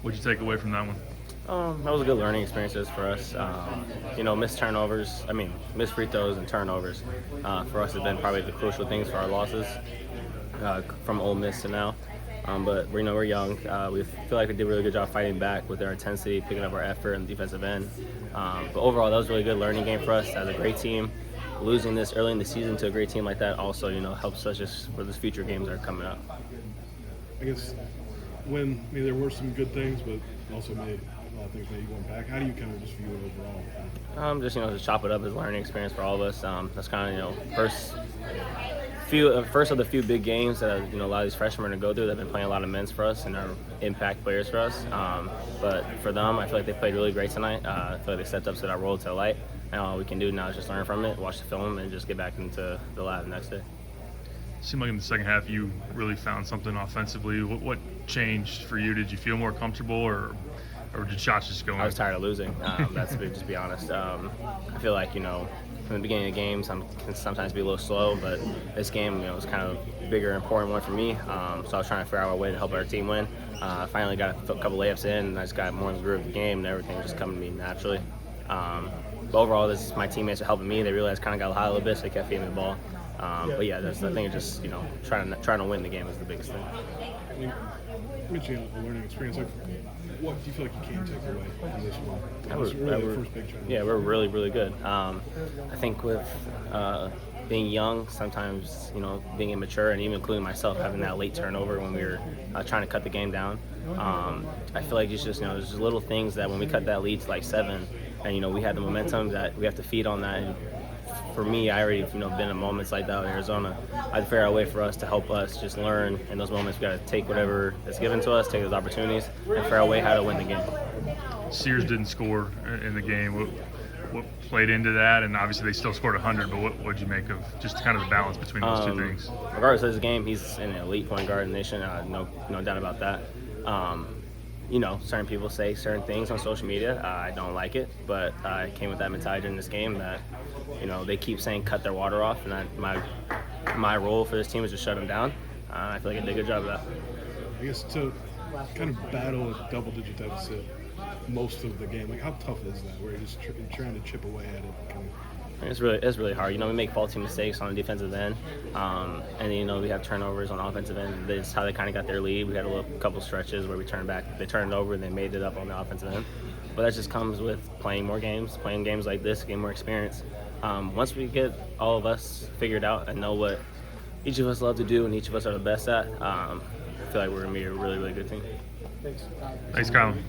What'd you take away from that one? That was a good learning experiences for us. Missed free throws and turnovers for us have been probably the crucial things for our losses from Ole Miss to now. But we're young. We feel like we did a really good job fighting back with our intensity, picking up our effort on the defensive end. But overall, that was a really good learning game for us as a great team. Losing this early in the season to a great team like that also, helps us just for the future games that are coming up. I guess there were some good things, but also made a lot of things maybe going back. How do you kind of just view it overall? Just chop it up as a learning experience for all of us. That's kind of first of the few big games that a lot of these freshmen are going to go through. They've been playing a lot of minutes for us and are impact players for us. But for them, I feel like they played really great tonight. I feel like they stepped up to that role to the light. And all we can do now is just learn from it, watch the film, and just get back into the lab the next day. Seemed like in the second half you really found something offensively. What changed for you? Did you feel more comfortable, or did shots just go in? I was tired of losing. That's just be honest. I feel like from the beginning of the games, I can sometimes be a little slow, but this game, was kind of a bigger, important one for me. So I was trying to figure out a way to help our team win. I finally got a couple layups in, and I just got more in the groove of the game, and everything was just coming to me naturally. But overall, my teammates are helping me. They realized kind of got high a little bit, so they kept feeding me the ball. But yeah, I think just trying to win the game is the biggest thing. You mentioned a learning experience. What do you feel like you can take away from this one? It was really the first big challenge. Yeah, we're really, really good. I think with being young, sometimes being immature, and even including myself, having that late turnover when we were trying to cut the game down. I feel like it's just there's just little things that when we cut that lead to like 7, and we had the momentum that we have to feed on that. And for me, I already been in moments like that in Arizona. I'd figure out a way for us to help us just learn in those moments. We got to take whatever is given to us, take those opportunities, and figure out a way how to win the game. Sears didn't score in the game. What played into that? And obviously they still scored 100, but what did you make of just kind of the balance between those two things? Regardless of his game, he's an elite point guard in the nation. No doubt about that. Certain people say certain things on social media. I don't like it, but I came with that mentality in this game that, they keep saying cut their water off, and my role for this team is to shut them down. I feel like I did a good job of that. I guess to kind of battle a double-digit deficit most of the game, how tough is that? Where you're just trying to chip away at it. It's really hard. We make faulty mistakes on the defensive end, and then, we have turnovers on the offensive end. That's how they kind of got their lead. We had a couple stretches where we turned back, they turned it over, and they made it up on the offensive end. But that just comes with playing more games, playing games like this, getting more experience. Once we get all of us figured out and know what each of us love to do and each of us are the best at, I feel like we're going to be a really, really good team. Thanks, Kylan.